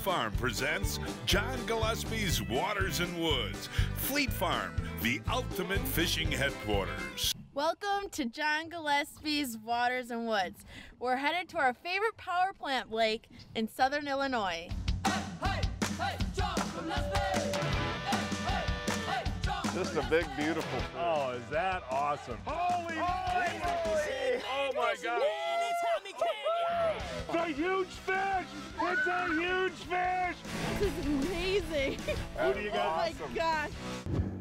Farm presents John Gillespie's Waters and Woods. Fleet Farm, the ultimate fishing headquarters. Welcome to John Gillespie's Waters and Woods. We're headed to our favorite power plant lake in southern Illinois. Hey, hey, John Gillespie! Just a big, beautiful fish. Oh, is that awesome? Holy! Oh my God! It's a huge fish! It's a huge fish! This is amazing. Who do you got? Oh my gosh.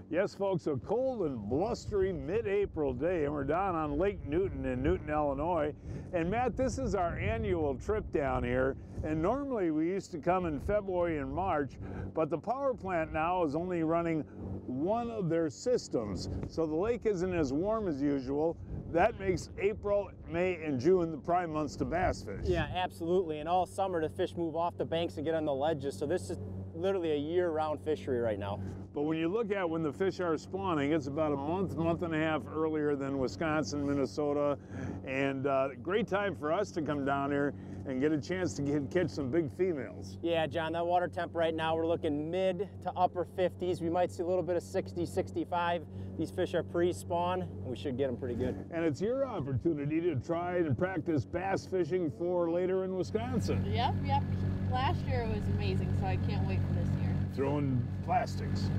Yes, folks, a cold and blustery mid-April day, and we're down on Lake Newton in Newton, Illinois. And Matt, this is our annual trip down here. And normally we used to come in February and March, but the power plant now is only running one of their systems. So the lake isn't as warm as usual. That makes April, May, and June the prime months to bass fish. Yeah, absolutely. And all summer the fish move off the banks and get on the ledges. So this is literally a year-round fishery right now. But when you look at when the fish are spawning, it's about a month and a half earlier than Wisconsin, Minnesota, and great time for us to come down here and get a chance to catch some big females. Yeah, John, that water temp right now, we're looking mid to upper 50s. We might see a little bit of 60, 65. These fish are pre-spawn, and we should get them pretty good. And it's your opportunity to try and practice bass fishing for later in Wisconsin. Yep. Last year it was amazing, so I can't wait for this year. Throwing plastics.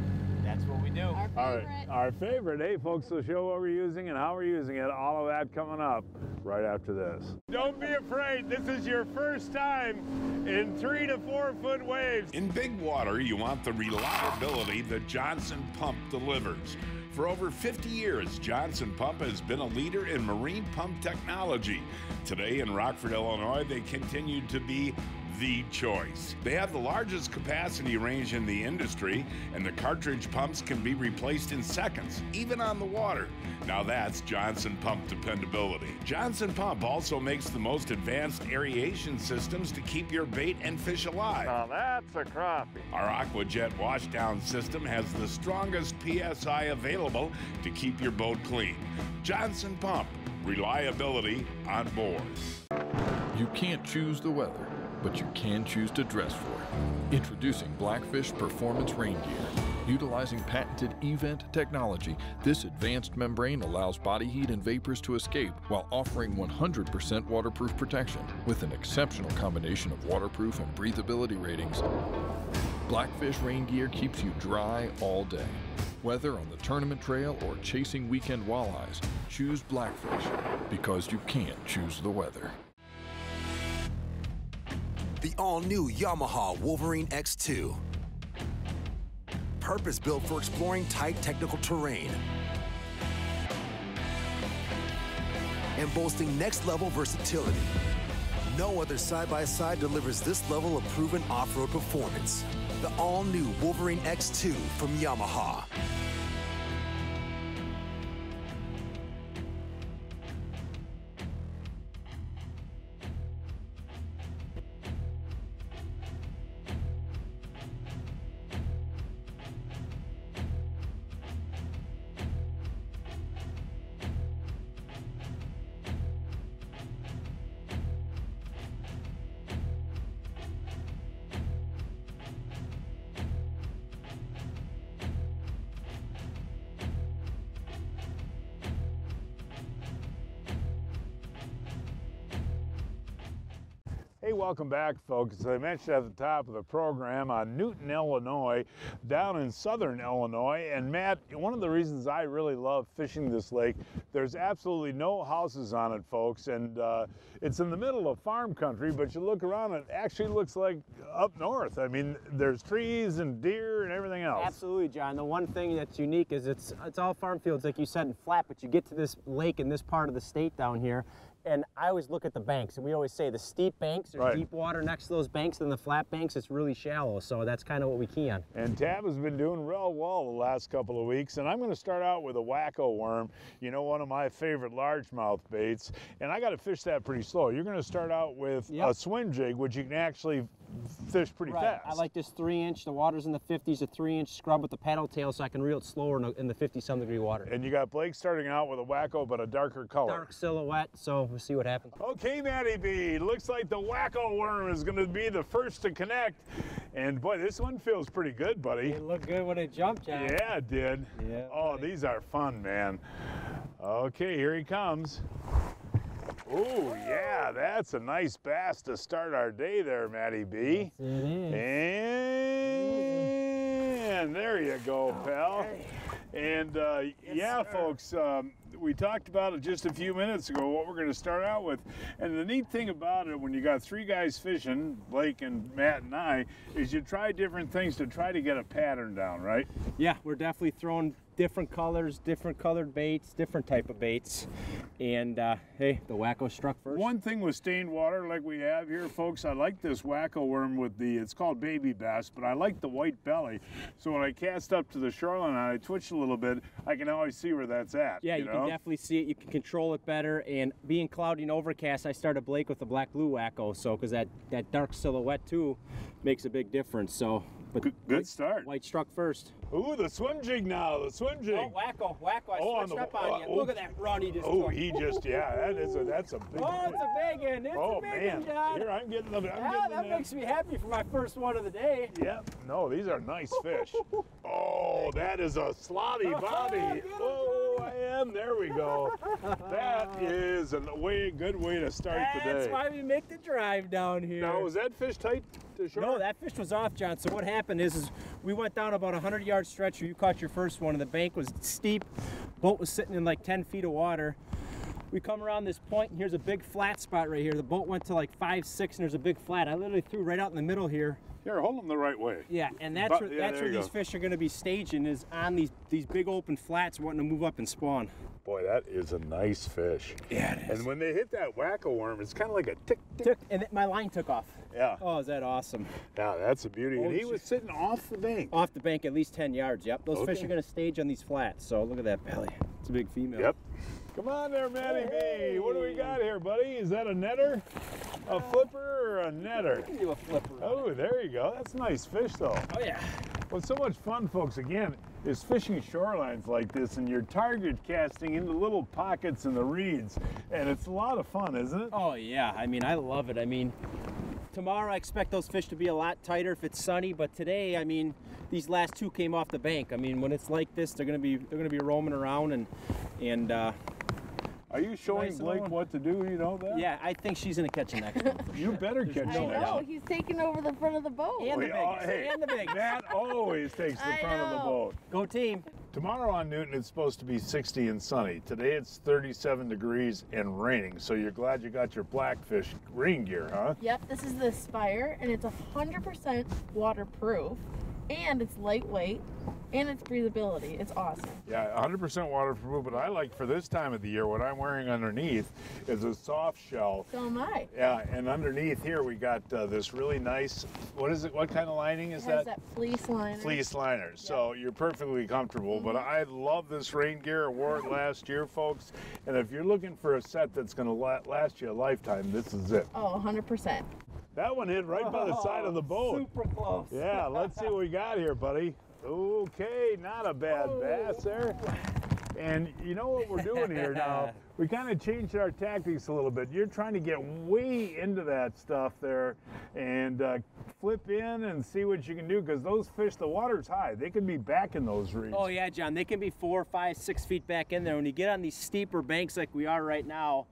That's what we do. Our favorite. Our favorite. Hey, folks, we'll show what we're using and how we're using it. All of that coming up right after this. Don't be afraid. This is your first time in 3 to 4 foot waves. In big water, you want the reliability that Johnson Pump delivers. For over 50 years, Johnson Pump has been a leader in marine pump technology. Today in Rockford, Illinois, they continue to be the choice. They have the largest capacity range in the industry, and the cartridge pumps can be replaced in seconds, even on the water. Now that's Johnson Pump dependability. Johnson Pump also makes the most advanced aeration systems to keep your bait and fish alive. Now that's a crappie. Our AquaJet washdown system has the strongest PSI available to keep your boat clean. Johnson Pump, reliability on board. You can't choose the weather, but you can choose to dress for it. Introducing Blackfish Performance Rain Gear. Utilizing patented eVent technology, this advanced membrane allows body heat and vapors to escape while offering 100% waterproof protection. With an exceptional combination of waterproof and breathability ratings, Blackfish Rain Gear keeps you dry all day. Whether on the tournament trail or chasing weekend walleyes, choose Blackfish because you can't choose the weather. The all-new Yamaha Wolverine X2. Purpose-built for exploring tight technical terrain. And boasting next-level versatility. No other side-by-side delivers this level of proven off-road performance. The all-new Wolverine X2 from Yamaha. Hey, welcome back, folks. As I mentioned at the top of the program, on Newton, Illinois, down in southern Illinois. And Matt, one of the reasons I really love fishing this lake, there's absolutely no houses on it, folks, and it's in the middle of farm country, but you look around, it actually looks like up north. I mean, there's trees and deer and everything else. Absolutely, John. The one thing that's unique is it's all farm fields, like you said, and flat, but you get to this lake in this part of the state down here, and I always look at the banks, and we always say the steep banks, there's deep water next to those banks, and the flat banks, it's really shallow, so that's kind of what we key on. And Tab has been doing real well the last couple of weeks, and I'm going to start out with a Wack-O worm, you know, one of my favorite largemouth baits, and I got to fish that pretty slow. You're going to start out with a swim jig, which you can actually fish pretty fast. I like this 3-inch, the water's in the 50s, a 3-inch scrub with the paddle tail so I can reel it slower in the 50-some degree water. And you got Blake starting out with a Wack-O, but a darker color. Dark silhouette, so we'll see what happens. Okay, Matty B, looks like the Wack-O worm is going to be the first to connect. And boy, this one feels pretty good, buddy. It looked good when it jumped, John. Yeah, it did. Yeah, oh, buddy. these are fun, man. Okay, here he comes. Oh, yeah, that's a nice bass to start our day there, Matty B. Yes, it is. And there you go, pal. And yeah, folks, we talked about it just a few minutes ago, what we're going to start out with. And the neat thing about it, when you got 3 guys fishing, Blake and Matt and I, is you try different things to try to get a pattern down, right? Yeah, we're definitely throwing different colors, different colored baits, different type of baits. And hey, the Wack-O struck first. One thing with stained water like we have here, folks, I like this Wack-O worm with the, it's called baby bass, but I like the white belly. So when I cast up to the shoreline and I twitch a little bit, I can always see where that's at. Yeah, you can definitely see it. You can control it better. And being cloudy and overcast, I started Blake with the black blue Wack-O, so because that dark silhouette too makes a big difference. So, but good start. White struck first. Ooh, the swim jig now, the swim jig. Oh, Wack-O, Wack-O, I switched up on you. oh. Look at that run he just Oh, took. he just, yeah, that's a big Oh, it's a big one. It's a big man. one, John. Here, I'm getting them. Yeah, that makes me happy for my first one of the day. Yep. No, these are nice fish. Oh, that is a slotty bobby. Oh, I am. There we go. That is a good way to start the day. That's why we make the drive down here. Now, was that fish tight to shore? No, that fish was off, John. So what happened is we went down about a 100-yard stretch where you caught your first one, and the bank was steep. Boat was sitting in like 10 feet of water. We come around this point, and here's a big flat spot right here. The boat went to like 5, 6, and there's a big flat. I literally threw right out in the middle here. Here, hold them the right way. Yeah, and that's where these fish are going to be staging, is on these big open flats wanting to move up and spawn. Boy, that is a nice fish. Yeah, it is. And when they hit that Wack-O worm, it's kind of like a tick, tick. And my line took off. Yeah. Oh, is that awesome? Yeah, that's a beauty. And he was sitting off the bank. Off the bank at least 10 yards, yep. Those fish Okay. are going to stage on these flats, so look at that belly. It's a big female. Yep. Come on there, Matty B. What do we got here, buddy? Is that a netter? A flipper or a netter? Give you a flipper. Oh, there you go. That's a nice fish, though. Oh, yeah. What's so much fun, folks, again, is fishing shorelines like this, and you're target casting into little pockets in the reeds, and it's a lot of fun, isn't it? Oh, yeah. I mean, I love it. I mean, tomorrow I expect those fish to be a lot tighter if it's sunny, but today, I mean, these last 2 came off the bank. I mean, when it's like this, they're gonna be roaming around and Are you showing nice Blake one. what to do? You know that? yeah, I think she's gonna catch the next one. You better catch I the next know, one. he's taking over the front of the boat. And the biggest. Hey, And the biggest. Matt always takes the I front of the know. boat. Go team. Tomorrow on Newton, it's supposed to be 60 and sunny. Today, it's 37 degrees and raining. So you're glad you got your Blackfish rain gear, huh? Yep, this is the Aspire, and it's 100% waterproof, and it's lightweight, and its breathability. It's awesome. Yeah, 100% waterproof, but I like for this time of the year, what I'm wearing underneath is a soft shell. So am I. Yeah, and underneath here we got this really nice, what is it, what kind of lining is It has that? that fleece liner. Fleece liner, so you're perfectly comfortable. But I love this rain gear. I wore it last year, folks. And if you're looking for a set that's going to last you a lifetime, this is it. Oh, 100%. That one hit right by the side of the boat. Super close. Yeah, let's see what we got here, buddy. Okay, not a bad bass there. And you know what we're doing here now? We kind of changed our tactics a little bit. You're trying to get way into that stuff there and flip in and see what you can do, because those fish, the water's high. They could be back in those reeds. Oh yeah, John, they can be 4, 5, 6 feet back in there. When you get on these steeper banks like we are right now,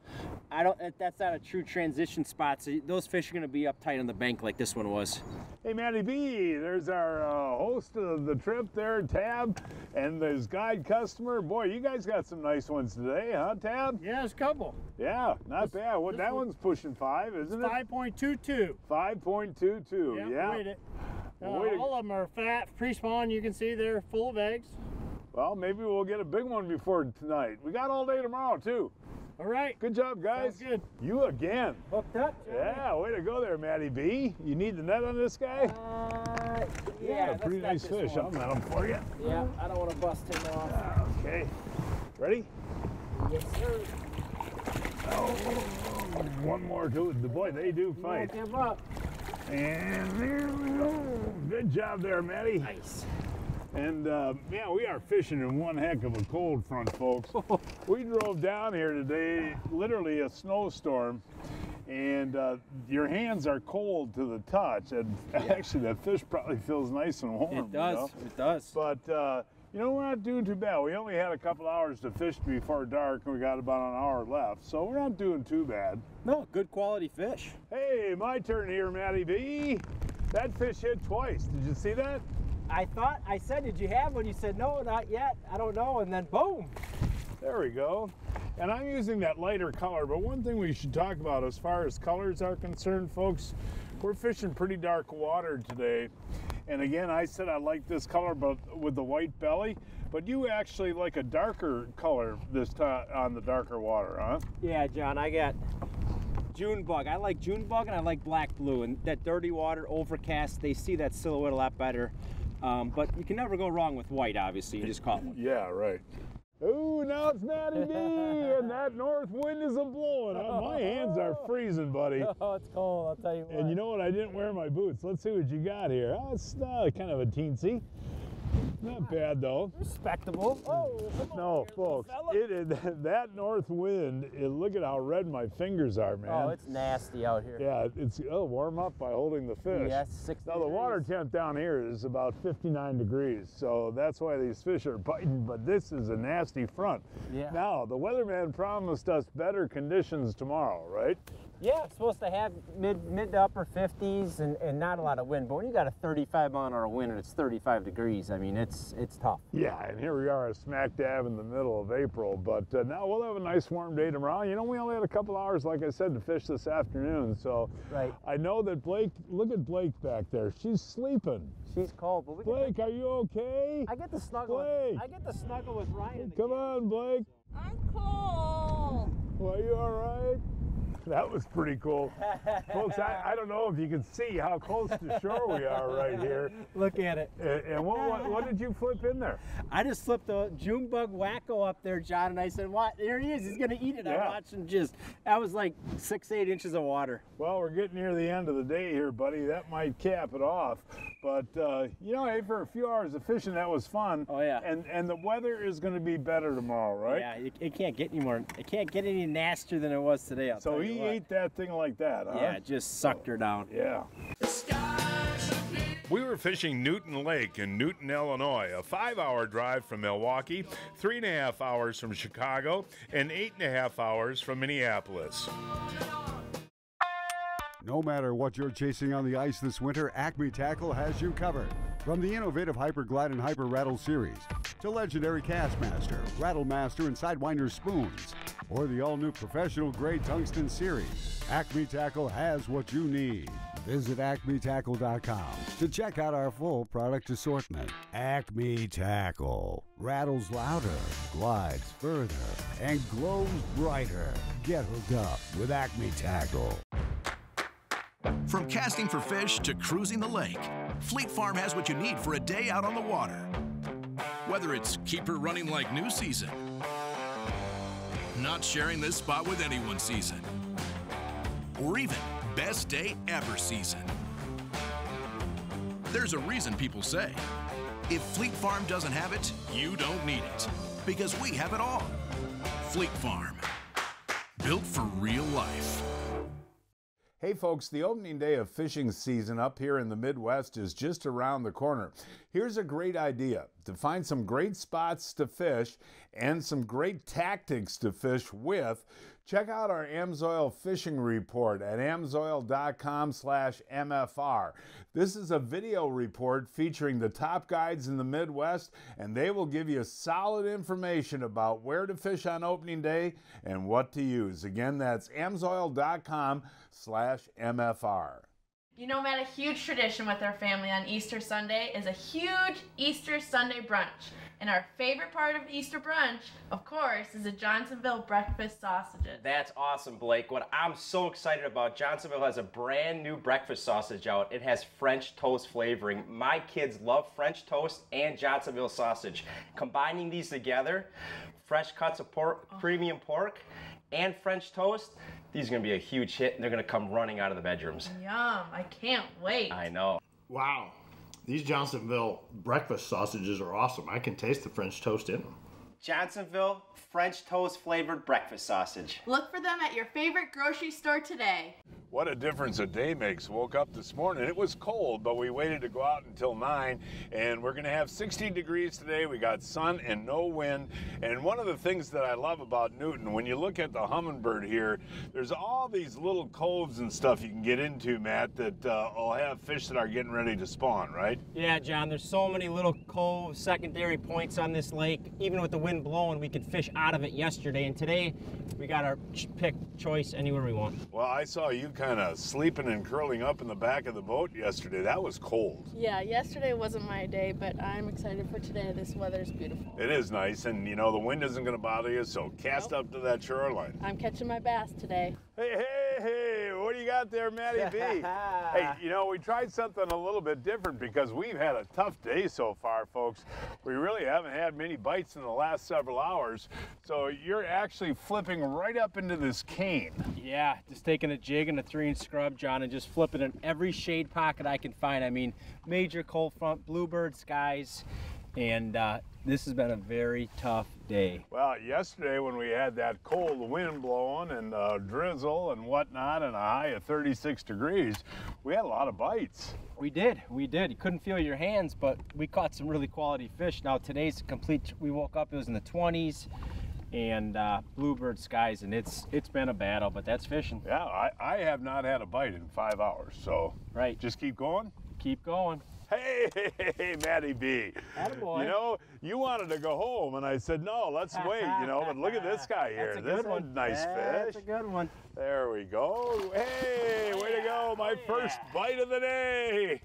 that's not a true transition spot. So those fish are gonna be up tight on the bank like this one was. Hey, Matty B, there's our host of the trip there, Tab, and his guide customer. Boy, you guys got some nice ones today, huh, Tab? Yeah, it's a couple. Yeah, not bad. What, that one's pushing 5, isn't it? 5.22. 5.22, yeah. Weighed it. Way to- All of them are fat, pre-spawn. You can see they're full of eggs. Well, maybe we'll get a big one before tonight. We got all day tomorrow, too. All right. Good job, guys. Sounds good. You again. Hooked up, John? Yeah, way to go there, Matty B. You need the net on this guy? Yeah, a pretty nice fish. I'll net him for you. Yeah, I don't want to bust him off. Okay. Ready? Yes, sir. One more to it. Boy, they do fight. Don't give up. And there we go. Good job there, Matty. Nice. And man, we are fishing in one heck of a cold front, folks. We drove down here today, literally a snowstorm, and your hands are cold to the touch. And actually, that fish probably feels nice and warm. It does. You know? It does. But you know, we're not doing too bad. We only had a couple hours to fish before dark, and we got about an hour left, so we're not doing too bad. No, good quality fish. Hey, my turn here, Matty B. That fish hit twice. Did you see that? I said, did you have one? You said, no, not yet. I don't know. And then boom. There we go. And I'm using that lighter color, but one thing we should talk about as far as colors are concerned, folks, we're fishing pretty dark water today. And again, I said I like this color, but with the white belly, but you actually like a darker color this time on the darker water, huh? Yeah, John, I got June bug. I like June bug and I like black blue. And that dirty water, overcast, they see that silhouette a lot better. But you can never go wrong with white, obviously. You just caught one. Yeah, right. Ooh, now it's Matty B, and that north wind is a-blowing. My hands are freezing, buddy. Oh, it's cold, I'll tell you what. And you know what? I didn't wear my boots. Let's see what you got here. Oh, it's kind of a teensy. Not bad, though. Respectable. Oh, come on, no, folks, that north wind, look at how red my fingers are, man. Oh, it's nasty out here. Yeah, it'll warm up by holding the fish. Yes, 60 Now, the water temp down here is about 59 degrees, so that's why these fish are biting, but this is a nasty front. Yeah. Now, the weatherman promised us better conditions tomorrow, right? Yeah, it's supposed to have mid to upper 50s and not a lot of wind. But when you got a 35-mile-an-hour wind and it's 35 degrees, I mean, it's tough. Yeah, and here we are smack dab in the middle of April. But now we'll have a nice warm day tomorrow. You know, we only had a couple hours, like I said, to fish this afternoon. So right. I know that Blake, look at Blake back there. She's sleeping. She's cold. But Blake, are you okay? I get to snuggle. Blake. I get to snuggle with Ryan. Come on, Blake. I'm cold. Well, are you all right? That was pretty cool. Folks, I don't know if you can see how close to shore we are right here. Look at it. And what did you flip in there? I just slipped a June bug Wack-O up there, John, and I said, "What? There he is. He's going to eat it." Yeah. I watched him that was like 6-8 inches of water. Well, we're getting near the end of the day here, buddy. That might cap it off. But, you know, hey, for a few hours of fishing, that was fun. Oh, yeah. And the weather is going to be better tomorrow, right? Yeah, it can't get any more. It can't get any nastier than it was today. So he ate that thing like that, huh? Yeah, it just sucked her down. Yeah. We were fishing Newton Lake in Newton, Illinois, a 5-hour drive from Milwaukee, 3.5 hours from Chicago, and 8.5 hours from Minneapolis. No matter what you're chasing on the ice this winter, Acme Tackle has you covered. From the innovative Hyper Glide and Hyper Rattle series to legendary Castmaster, Rattle Master, and Sidewinder spoons, or the all-new professional grade tungsten series, Acme Tackle has what you need. Visit acmetackle.com to check out our full product assortment. Acme Tackle rattles louder, glides further, and glows brighter. Get hooked up with Acme Tackle. From casting for fish to cruising the lake, Fleet Farm has what you need for a day out on the water. Whether it's keep her running like new season, not sharing this spot with anyone season, or even best day ever season. There's a reason people say, if Fleet Farm doesn't have it, you don't need it, because we have it all. Fleet Farm, built for real life. Hey folks, the opening day of fishing season up here in the Midwest is just around the corner. Here's a great idea to find some great spots to fish and some great tactics to fish with. Check out our Amsoil fishing report at amsoil.com/MFR. This is a video report featuring the top guides in the Midwest, and they will give you solid information about where to fish on opening day and what to use. Again, that's amsoil.com/MFR. You know, Matt, a huge tradition with our family on Easter Sunday is a huge Easter Sunday brunch. And our favorite part of Easter brunch, of course, is the Johnsonville breakfast sausages. That's awesome, Blake. What I'm so excited about, Johnsonville has a brand new breakfast sausage out. It has French toast flavoring. My kids love French toast and Johnsonville sausage. Combining these together, fresh cuts of pork, premium pork, and French toast, these are going to be a huge hit, and they're going to come running out of the bedrooms. Yum, I can't wait. I know. Wow. These Johnsonville breakfast sausages are awesome. I can taste the French toast in them. Johnsonville French toast flavored breakfast sausage. Look for them at your favorite grocery store today. What a difference a day makes. Woke up this morning, it was cold, but we waited to go out until 9, and we're gonna have 60 degrees today. We got sun and no wind. And one of the things that I love about Newton, when you look at the Humminbird here, there's all these little coves and stuff you can get into, Matt, that will have fish that are getting ready to spawn, right? Yeah, John, there's so many little coves, secondary points on this lake. Even with the wind blowing, we could fish out of it yesterday, and today we got our pick choice anywhere we want. Well, I saw you kind of sleeping and curling up in the back of the boat yesterday. That was cold. Yeah, yesterday wasn't my day, but I'm excited for today. This weather's beautiful. It is nice, and you know, the wind isn't going to bother you, so cast up to that shoreline. I'm catching my bass today. Hey, what do you got there, Matty B? Hey, you know, we tried something a little bit different because we've had a tough day so far, folks. We really haven't had many bites in the last several hours, so you're actually flipping right up into this cane. Yeah, just taking a jig and a 3-inch scrub, John, and just flipping in every shade pocket I can find. I mean, major cold front, bluebird skies, and this has been a very tough day. Well, yesterday when we had that cold wind blowing and drizzle and whatnot and a high of 36 degrees, we had a lot of bites. We did. You couldn't feel your hands, but we caught some really quality fish. Now today's complete, we woke up, it was in the 20s. And bluebird skies, and it's been a battle, but that's fishing. Yeah, I have not had a bite in 5 hours, so right, just keep going. Keep going. Hey, Matty B. Attaboy. You know, you wanted to go home, and I said, no, let's wait, you know, but look at this guy here. This one's a nice fish. That's a good one. There we go. Hey, way to go. My first bite of the day.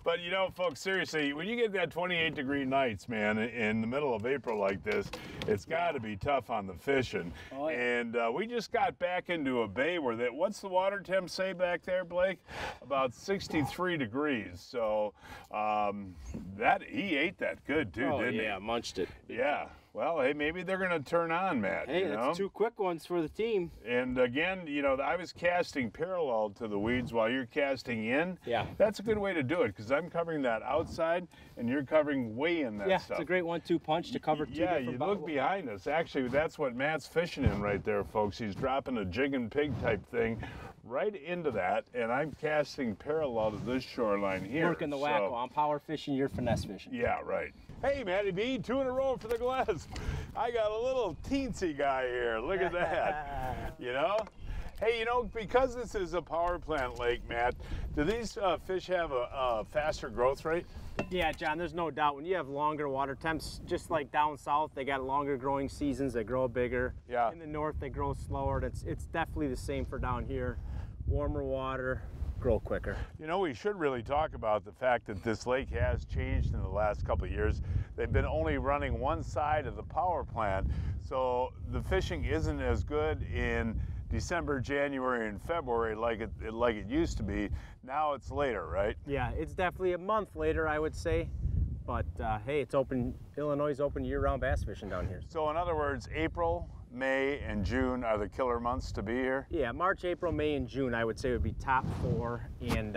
But, you know, folks, seriously, when you get that 28-degree nights, man, in the middle of April like this, it's got to be tough on the fishing. Oh, yeah. And we just got back into a bay where what's the water temp say back there, Blake? About 63 degrees. So he ate that good, too, didn't he? Yeah, munched it. Yeah. Well, hey, maybe they're going to turn on, Matt. Hey, you know? that's 2 quick ones for the team. And again, you know, I was casting parallel to the weeds while you're casting in. Yeah. That's a good way to do it because I'm covering that outside and you're covering way in that stuff. Yeah, it's a great 1-2 punch to cover 2 different you look behind us. Actually, that's what Matt's fishing in right there, folks. He's dropping a jig and pig type thing right into that, and I'm casting parallel to this shoreline here. Working the Wack-O. I'm power fishing, you're finesse fishing. Yeah, right. Hey, Matty B, 2 in a row for the Gillespie. I got a little teensy guy here. Look at that. You know? Hey, you know, because this is a power plant lake, Matt, do these fish have a faster growth rate? Yeah, John, there's no doubt. When you have longer water temps, just like down south, they got longer growing seasons. They grow bigger. Yeah. In the north, they grow slower. It's definitely the same for down here. Warmer water, grow quicker. You know, we should really talk about the fact that this lake has changed in the last couple of years. They've been only running one side of the power plant, so the fishing isn't as good in December, January, and February like it used to be. Now it's later, right? Yeah, it's definitely a month later, I would say. But hey, it's open. Illinois is open year-round bass fishing down here. So in other words, April, May, and June are the killer months to be here? Yeah, March, April, May, and June I would say would be top 4. And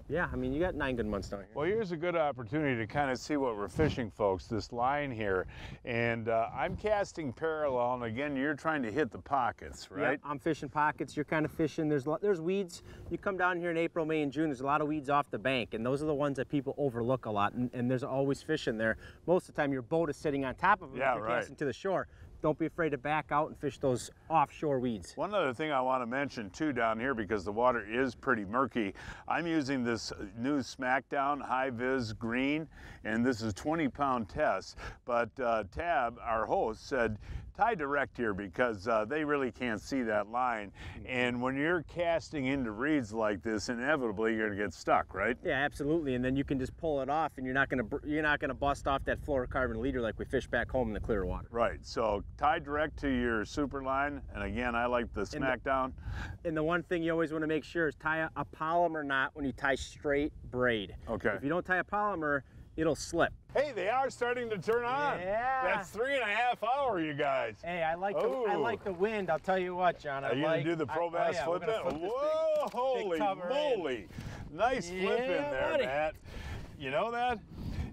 yeah, I mean, you got 9 good months down here. Well, here's a good opportunity to kind of see what we're fishing, folks, this line here. And I'm casting parallel, and again, you're trying to hit the pockets, right? Yep, I'm fishing pockets. You're kind of fishing. There's weeds. You come down here in April, May, and June, there's a lot of weeds off the bank, and those are the ones that people overlook a lot, and there's always fish in there. Most of the time, your boat is sitting on top of them if you're casting to the shore. Don't be afraid to back out and fish those offshore weeds. One other thing I want to mention too down here, because the water is pretty murky, I'm using this new Smackdown High Vis Green, and this is 20-pound test. But Tab, our host, said tie direct here because they really can't see that line. And when you're casting into reeds like this, inevitably you're gonna get stuck, right? Yeah, absolutely. And then you can just pull it off, and you're not gonna bust off that fluorocarbon leader like we fish back home in the clear water. Right. So tie direct to your super line, and again, I like the Smackdown. And the one thing you always want to make sure is tie a polymer knot when you tie straight braid. Okay. If you don't tie a polymer, it'll slip. Hey, they are starting to turn on. Yeah. That's 3.5 hours, you guys. Hey, I like the wind. I'll tell you what, John. Are you gonna do the pro bass flip it? Whoa, holy moly! Nice flip in there, Matt. You know that?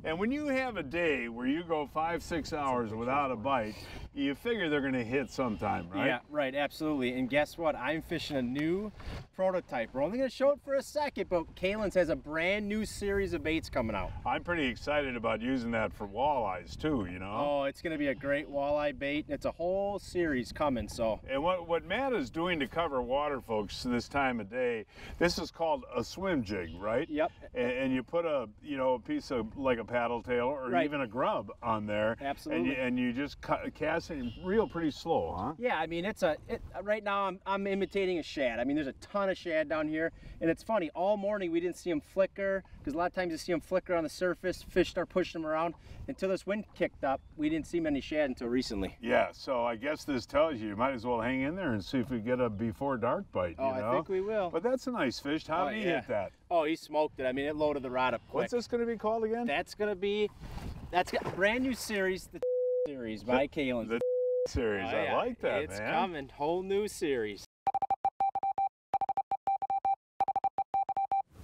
And when you have a day where you go 5-6 hours without a bite, you figure they're going to hit sometime, right? Yeah, right, absolutely. And guess what? I'm fishing a new prototype. We're only going to show it for a second, but Kalen's has a brand new series of baits coming out. I'm pretty excited about using that for walleyes too, you know? Oh, it's going to be a great walleye bait. It's a whole series coming, so. And what Matt is doing to cover water, folks, this time of day, this is called a swim jig, right? Yep. And you put a piece of like a paddle tail or even a grub on there. Absolutely. And you just cast it real pretty slow, huh? Yeah, I mean, right now I'm imitating a shad. I mean, there's a ton of shad down here, and it's funny, all morning we didn't see them flicker, because a lot of times you see them flicker on the surface, fish start pushing them around. Until this wind kicked up, we didn't see many shad until recently. Yeah, so I guess this tells you might as well hang in there and see if we get a before dark bite, you know? I think we will. But that's a nice fish. How did he hit that? Oh, he smoked it. I mean, it loaded the rod up quick. What's this going to be called again? That's a brand new series, the series by Kalen. The series, oh, yeah. I like that, it's man. It's coming, whole new series.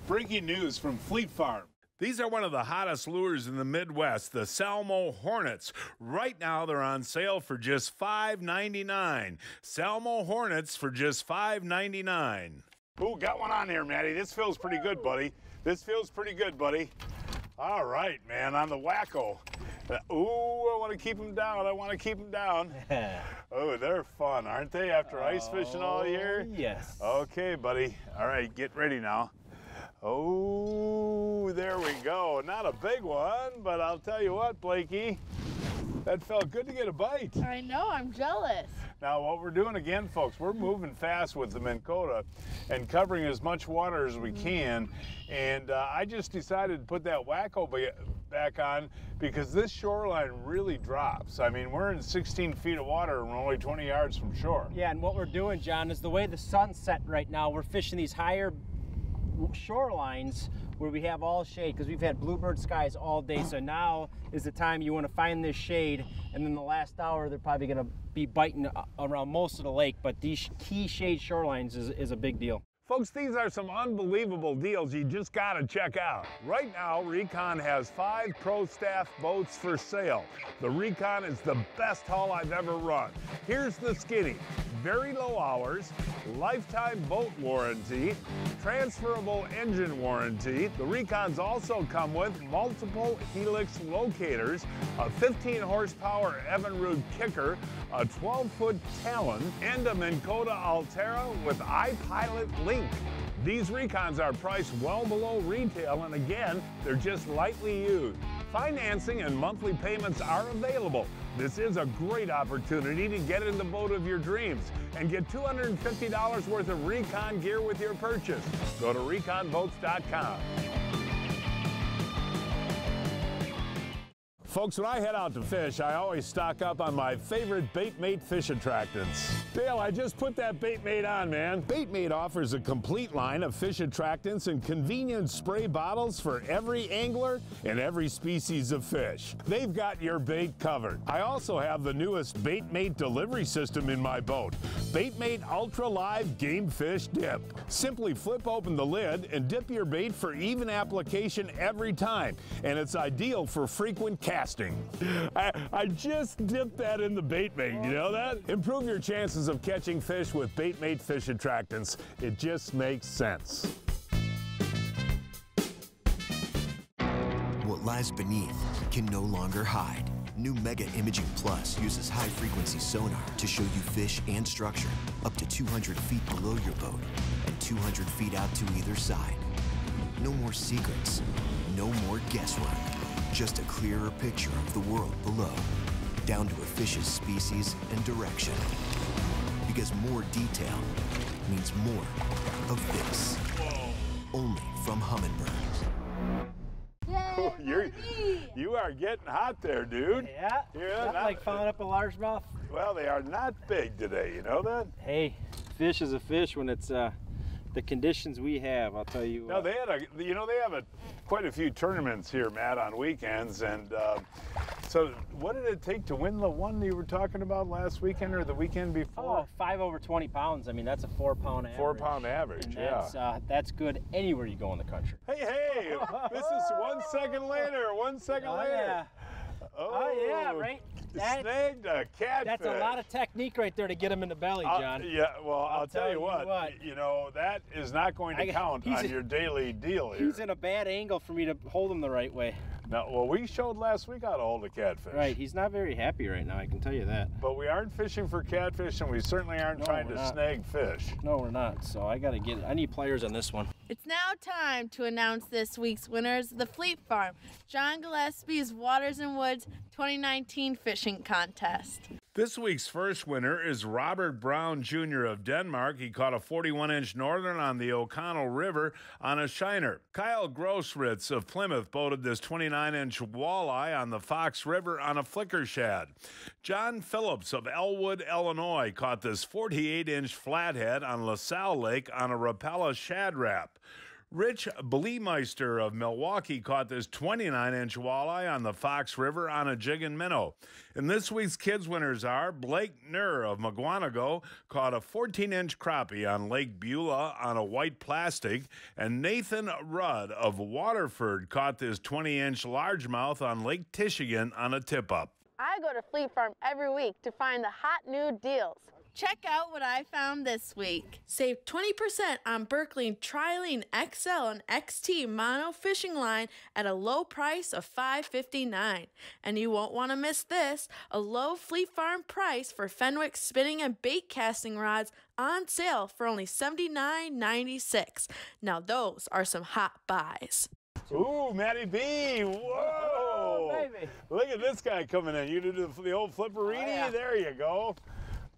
Breaking news from Fleet Farm. These are one of the hottest lures in the Midwest, the Salmo Hornets. Right now, they're on sale for just $5.99. Salmo Hornets for just $5.99. Ooh, got one on here, Matty. This feels pretty good, buddy. This feels pretty good, buddy. All right, man, on the Wack-O. Ooh, I want to keep them down. I want to keep them down. Oh, they're fun, aren't they, after ice fishing all year? Yes. Okay, buddy. All right, get ready now. Oh, there we go. Not a big one, but I'll tell you what, Blakey, that felt good to get a bite. I know, I'm jealous. Now, what we're doing again, folks, we're moving fast with the Minn Kota and covering as much water as we can. And I just decided to put that Wack-O back on because this shoreline really drops. I mean, we're in 16 feet of water and we're only 20 yards from shore. Yeah, and what we're doing, John, is the way the sun's set right now, we're fishing these higher shorelines where we have all shade because we've had bluebird skies all day. So now is the time you want to find this shade, and then the last hour they're probably going to be biting around most of the lake, but these key shade shorelines is a big deal. Folks, these are some unbelievable deals you just got to check out. Right now, Recon has 5 Pro Staff boats for sale. The Recon is the best haul I've ever run. Here's the skinny. Very low hours, lifetime boat warranty, transferable engine warranty. The Recons also come with multiple helix locators, a 15 horsepower Evinrude kicker, a 12-foot Talon, and a Minn Kota Altera with iPilot Link. These Recons are priced well below retail, and again, they're just lightly used. Financing and monthly payments are available. This is a great opportunity to get in the boat of your dreams and get $250 worth of Recon gear with your purchase. Go to reconboats.com. Folks, when I head out to fish, I always stock up on my favorite Baitmate fish attractants. Dale, I just put that Baitmate on, man. Baitmate offers a complete line of fish attractants and convenient spray bottles for every angler and every species of fish. They've got your bait covered. I also have the newest Baitmate delivery system in my boat, Baitmate Ultra Live Game Fish Dip. Simply flip open the lid and dip your bait for even application every time, and it's ideal for frequent casting. I just dipped that in the Baitmate, you know that? Improve your chances of catching fish with Baitmate fish attractants. It just makes sense. What lies beneath can no longer hide. New Mega Imaging Plus uses high-frequency sonar to show you fish and structure up to 200 feet below your boat and 200 feet out to either side. No more secrets, no more guesswork. Just a clearer picture of the world below, down to a fish's species and direction. Because more detail means more of this. Whoa. Only from Humminbird. You are getting hot there, dude. Yeah, not like following up a largemouth. Well, they are not big today, you know that? Hey, fish is a fish when it's the conditions we have, I'll tell you. No, they have quite a few tournaments here, Matt, on weekends, and so what did it take to win the one you were talking about last weekend or the weekend before? Oh, 5 over 20 pounds. I mean, that's a 4-pound average. 4-pound average, and that's good anywhere you go in the country. Hey, Hey, this is 1 second later. 1 second later. Yeah. Oh, yeah, right. Snagged a catfish. That's a lot of technique right there to get him in the belly, John. Yeah, well, I'll tell you what. You know, that is not going to count on your daily deal here. He's in a bad angle for me to hold him the right way. No, well, we showed last week how to hold a catfish. Right, he's not very happy right now, I can tell you that. But we aren't fishing for catfish, and we certainly aren't trying to snag fish. No, we're not, so I gotta get it. I need pliers on this one. It's now time to announce this week's winners of the Fleet Farm, John Gillespie's Waters and Woods 2019 Fishing Contest. This week's first winner is Robert Brown Jr. of Denmark. He caught a 41-inch northern on the O'Connell River on a shiner. Kyle Grossritz of Plymouth boated this 29-inch walleye on the Fox River on a flicker shad. John Phillips of Elwood, Illinois caught this 48-inch flathead on LaSalle Lake on a Rapala shad wrap. Rich Bleemeister of Milwaukee caught this 29-inch walleye on the Fox River on a jig and minnow. And this week's kids winners are Blake Nur of McGuanago caught a 14-inch crappie on Lake Beulah on a white plastic, and Nathan Rudd of Waterford caught this 20-inch largemouth on Lake Tishigan on a tip-up. I go to Fleet Farm every week to find the hot new deals. Check out what I found this week. Save 20% on Berkley Trilene XL and XT mono fishing line at a low price of $5.59. And you won't want to miss this, a low Fleet Farm price for Fenwick spinning and bait casting rods on sale for only $79.96. Now those are some hot buys. Ooh, Matty B, whoa! Oh, baby. Look at this guy coming in. You did the old flipperini? Oh, yeah. There you go.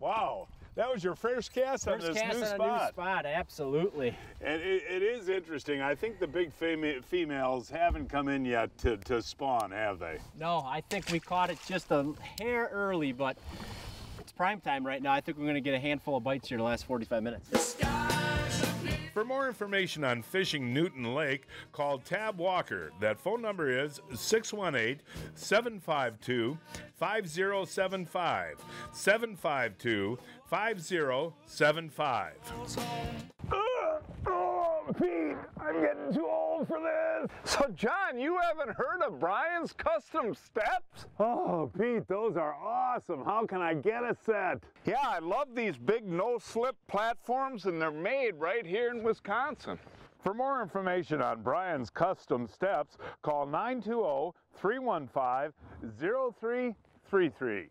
Wow, that was your first cast on this new spot. Absolutely. And it is interesting. I think the big females haven't come in yet to spawn, have they? No, I think we caught it just a hair early, but it's prime time right now. I think we're going to get a handful of bites here in the last 45 minutes. For more information on fishing Newton Lake, call Tab Walker. That phone number is 618-752-5075. 752-5075. Oh, Pete, I'm getting too old for this. So, John, you haven't heard of Brian's Custom Steps? Oh, Pete, those are awesome. How can I get a set? Yeah, I love these big no-slip platforms, and they're made right here in Wisconsin. For more information on Brian's Custom Steps, call 920-315-0333.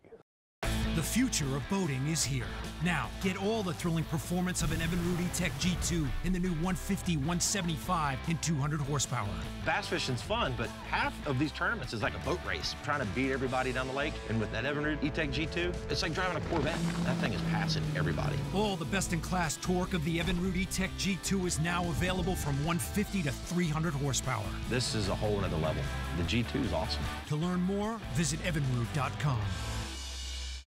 The future of boating is here. Now, get all the thrilling performance of an Evinrude E-Tech G2 in the new 150, 175, and 200 horsepower. Bass fishing's fun, but half of these tournaments is like a boat race, trying to beat everybody down the lake. And with that Evinrude E-Tech G2, it's like driving a Corvette. That thing is passing everybody. All the best-in-class torque of the Evinrude E-Tech G2 is now available from 150 to 300 horsepower. This is a whole other level. The G2 is awesome. To learn more, visit evinrude.com.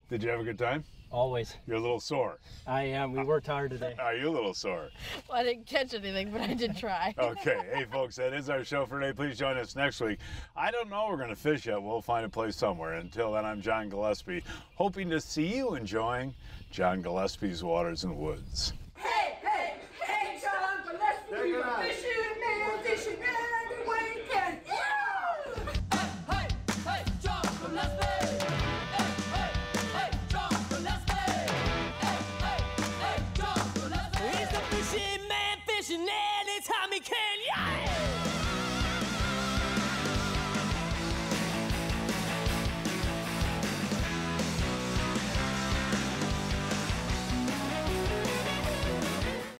Did you have a good time? Always. You're a little sore. I am. We worked hard today. Are you a little sore? Well, I didn't catch anything, but I did try. Okay. Hey, folks, that is our show for today. Please join us next week. I don't know we're going to fish yet. We'll find a place somewhere. Until then, I'm John Gillespie, hoping to see you enjoying John Gillespie's Waters and Woods. Hey, hey, hey, John Gillespie, you fishing man, fishing any way you can. Yeah! Hey, hey, John Gillespie. Anytime he can, yeah!